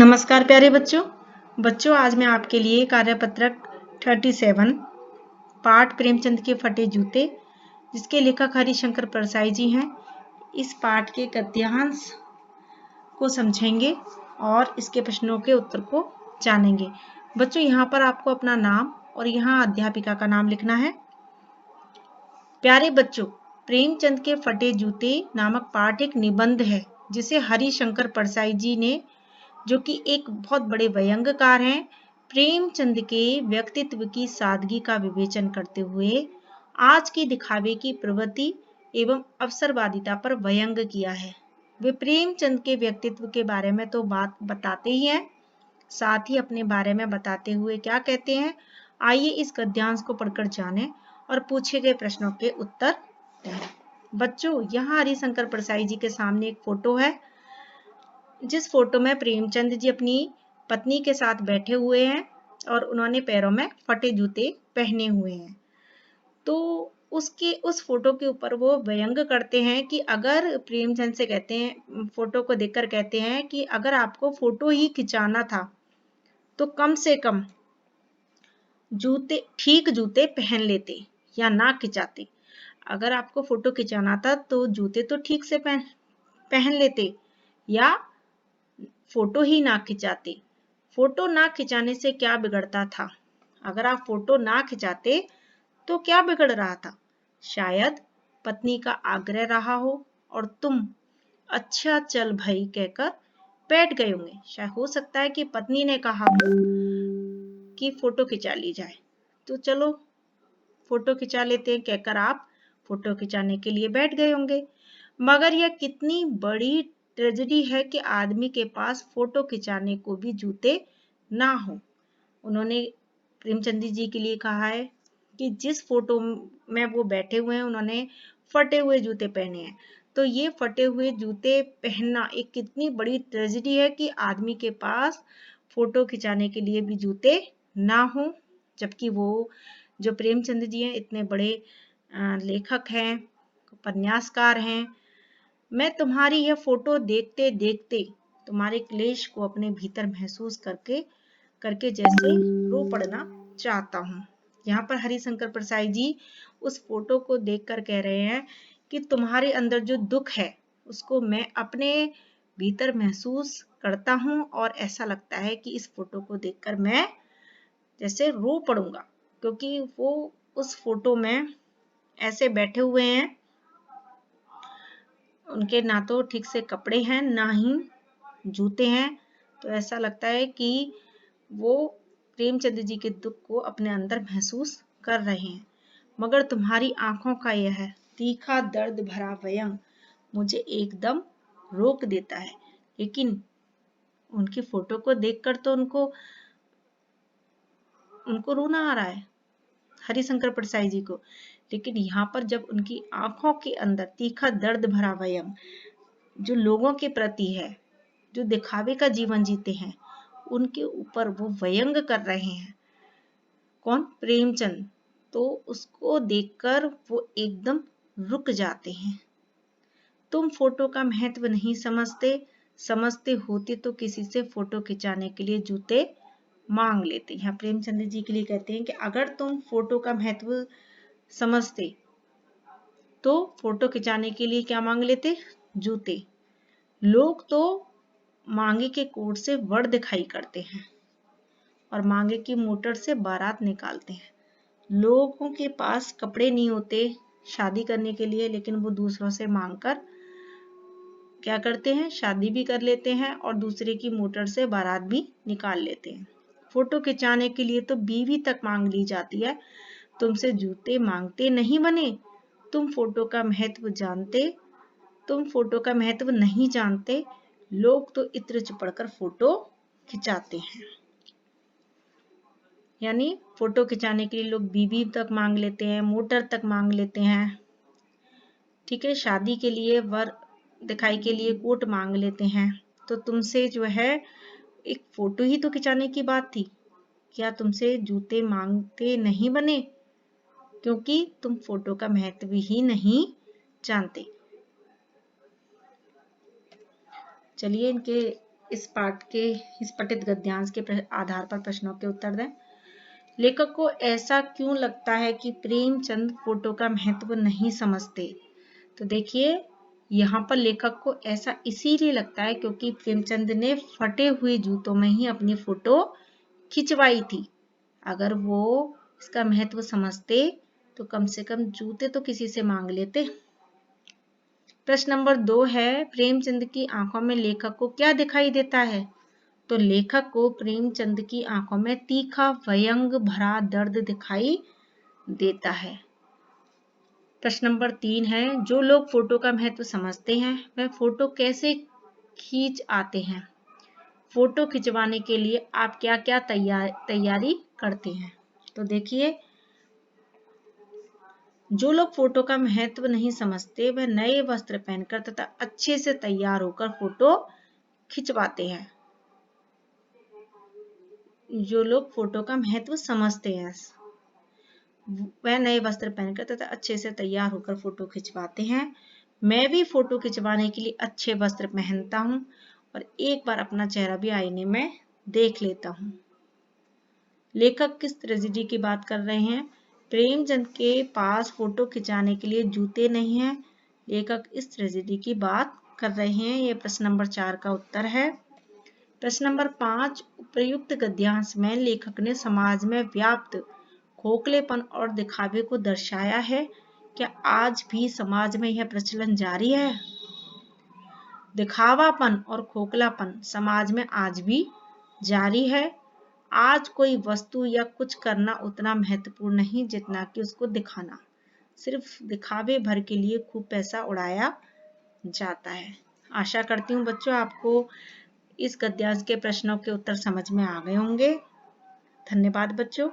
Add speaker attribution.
Speaker 1: नमस्कार प्यारे बच्चों आज मैं आपके लिए कार्यपत्रक 37 पाठ प्रेमचंद के फटे जूते जिसके लेखक हरिशंकर परसाई जी हैं। इस पाठ के गद्यांश को समझेंगे और इसके प्रश्नों के उत्तर को जानेंगे। बच्चों यहाँ पर आपको अपना नाम और यहाँ अध्यापिका का नाम लिखना है। प्यारे बच्चों, प्रेमचंद के फटे जूते नामक पाठ एक निबंध है जिसे हरिशंकर परसाई जी ने, जो कि एक बहुत बड़े व्यंग्यकार हैं, प्रेमचंद के व्यक्तित्व की सादगी का विवेचन करते हुए आज की दिखावे की प्रवृत्ति एवं अवसरवादिता पर व्यंग्य किया है। वे प्रेमचंद के व्यक्तित्व के बारे में तो बात बताते ही हैं, साथ ही अपने बारे में बताते हुए क्या कहते हैं, आइए इस गद्यांश को पढ़कर जानें और पूछे गए प्रश्नों के उत्तर दें। बच्चों, यहाँ हरिशंकर परसाई जी के सामने एक फोटो है, जिस फोटो में प्रेमचंद जी अपनी पत्नी के साथ बैठे हुए हैं और उन्होंने पैरों में फटे जूते पहने हुए हैं। तो उस फोटो के ऊपर वो व्यंग्य करते हैं कि अगर प्रेमचंद से कहते हैं, फोटो को देखकर कहते हैं कि अगर आपको फोटो ही खिंचाना था तो कम से कम ठीक जूते पहन लेते या ना खिंचाते। अगर आपको फोटो खिंचाना था तो जूते तो ठीक से पहन लेते या फोटो ही ना खिंचाते। फोटो ना खिंचाने से क्या बिगड़ता था? अगर आप फोटो ना खिंचाते तो क्या बिगड़ रहा था? शायद पत्नी का आग्रह रहा हो और तुम अच्छा चल भाई कहकर बैठ गए होंगे। शायद हो सकता है कि पत्नी ने कहा कि फोटो खिंचा ली जाए, तो चलो फोटो खिंचा लेते हैं कहकर आप फोटो खिंचाने के लिए बैठ गए होंगे। मगर यह कितनी बड़ी ट्रेजेडी है कि आदमी के पास फोटो खिंचाने को भी जूते ना हो। उन्होंने प्रेमचंद जी के लिए कहा है कि जिस फोटो में वो बैठे हुए हैं उन्होंने फटे हुए जूते पहने हैं। तो ये फटे हुए जूते पहनना एक कितनी बड़ी ट्रेजेडी है कि आदमी के पास फोटो खिंचाने के लिए भी जूते ना हो। जबकि वो जो प्रेमचंद जी हैं इतने बड़े लेखक हैं, उपन्यासकार हैं। मैं तुम्हारी यह फोटो देखते देखते तुम्हारे क्लेश को अपने भीतर महसूस करके जैसे रो पड़ना चाहता हूँ। यहाँ पर हरिशंकर परसाई जी उस फोटो को देखकर कह रहे हैं कि तुम्हारे अंदर जो दुख है उसको मैं अपने भीतर महसूस करता हूँ और ऐसा लगता है कि इस फोटो को देखकर मैं जैसे रो पड़ूंगा, क्योंकि वो उस फोटो में ऐसे बैठे हुए हैं, उनके ना तो ठीक से कपड़े हैं ना ही जूते हैं। तो ऐसा लगता है कि वो प्रेमचंद जी के दुख को अपने अंदर महसूस कर रहे हैं। मगर तुम्हारी आंखों का यह तीखा दर्द भरा व्यंग मुझे एकदम रोक देता है। लेकिन उनकी फोटो को देखकर तो उनको रोना आ रहा है, हरिशंकर परसाई जी को। लेकिन यहाँ पर जब उनकी आंखों के अंदर तीखा दर्द भरा व्यंग जो लोगों के प्रति है, जो दिखावे का जीवन जीते हैं, उनके ऊपर वो व्यंग कर रहे हैं। कौन? प्रेमचंद। तो उसको देखकर वो एकदम रुक जाते हैं। तुम फोटो का महत्व नहीं समझते होते तो किसी से फोटो खिंचाने के लिए जूते मांग लेते। यहाँ प्रेमचंद जी के लिए कहते हैं कि अगर तुम फोटो का महत्व समझते तो फोटो खिंचाने के लिए क्या मांग लेते? जूते। लोग तो मांगे के कोट से वड़ दिखाई करते हैं और मांगे की मोटर से बारात निकालते हैं। लोगों के पास कपड़े नहीं होते शादी करने के लिए, लेकिन वो दूसरों से मांगकर क्या करते हैं? शादी भी कर लेते हैं और दूसरे की मोटर से बारात भी निकाल लेते हैं। फोटो खिंचाने के लिए तो बीवी तक मांग ली जाती है। तुमसे जूते मांगते नहीं बने। तुम फोटो का महत्व नहीं जानते। लोग तो इत्र चिपड़कर फोटो खिंचाते हैं। यानी फोटो खिंचाने के लिए लोग बीवी तक मांग लेते हैं, मोटर तक मांग लेते हैं, ठीक है, शादी के लिए वर दिखाई के लिए कोट मांग लेते हैं। तो तुमसे जो है एक फोटो ही तो खिंचाने की बात थी, क्या तुमसे जूते मांगते नहीं बने? क्योंकि तुम फोटो का महत्व ही नहीं जानते। चलिए इनके इस पाठ के इस पठित गद्यांश के आधार पर प्रश्नों के उत्तर दें। लेखक को ऐसा क्यों लगता है कि प्रेमचंद फोटो का महत्व नहीं समझते? तो देखिए, यहाँ पर लेखक को ऐसा इसीलिए लगता है क्योंकि प्रेमचंद ने फटे हुए जूतों में ही अपनी फोटो खिंचवाई थी। अगर वो इसका महत्व समझते तो कम से कम जूते तो किसी से मांग लेते। प्रश्न नंबर 2 है, प्रेमचंद की आंखों में लेखक को क्या दिखाई देता है? तो लेखक को प्रेमचंद की आंखों में तीखा व्यंग भरा दर्द दिखाई देता है। प्रश्न नंबर 3 है, जो लोग फोटो का महत्व समझते हैं वह फोटो कैसे खींच आते हैं? फोटो खिंचवाने के लिए आप क्या क्या तैयारी करते हैं? तो देखिए, जो लोग फोटो का महत्व नहीं समझते वह नए वस्त्र पहनकर तथा अच्छे से तैयार होकर फोटो खिंचवाते हैं। जो लोग फोटो का महत्व समझते हैं वह नए वस्त्र पहनकर तथा अच्छे से तैयार होकर फोटो खिंचवाते हैं। मैं भी फोटो खिंचवाने के लिए अच्छे वस्त्र पहनता हूँ और एक बार अपना चेहरा भी आईने में देख लेता हूँ। लेखक किस ट्रेजेडी की बात कर रहे हैं? प्रेमचंद के पास फोटो खिंचाने के लिए जूते नहीं हैं। लेखक इस ट्रेजेडी की बात कर रहे हैं। यह प्रश्न नंबर 4 का उत्तर है। प्रश्न नंबर 5, उपयुक्त गद्यांश में लेखक ने समाज में व्याप्त खोखलेपन और दिखावे को दर्शाया है। क्या आज भी समाज में यह प्रचलन जारी है? दिखावापन और खोखलापन समाज में आज भी जारी है। आज कोई वस्तु या कुछ करना उतना महत्वपूर्ण नहीं जितना कि उसको दिखाना। सिर्फ दिखावे भर के लिए खूब पैसा उड़ाया जाता है। आशा करती हूँ बच्चों आपको इस गद्यांश के प्रश्नों के उत्तर समझ में आ गए होंगे। धन्यवाद बच्चों।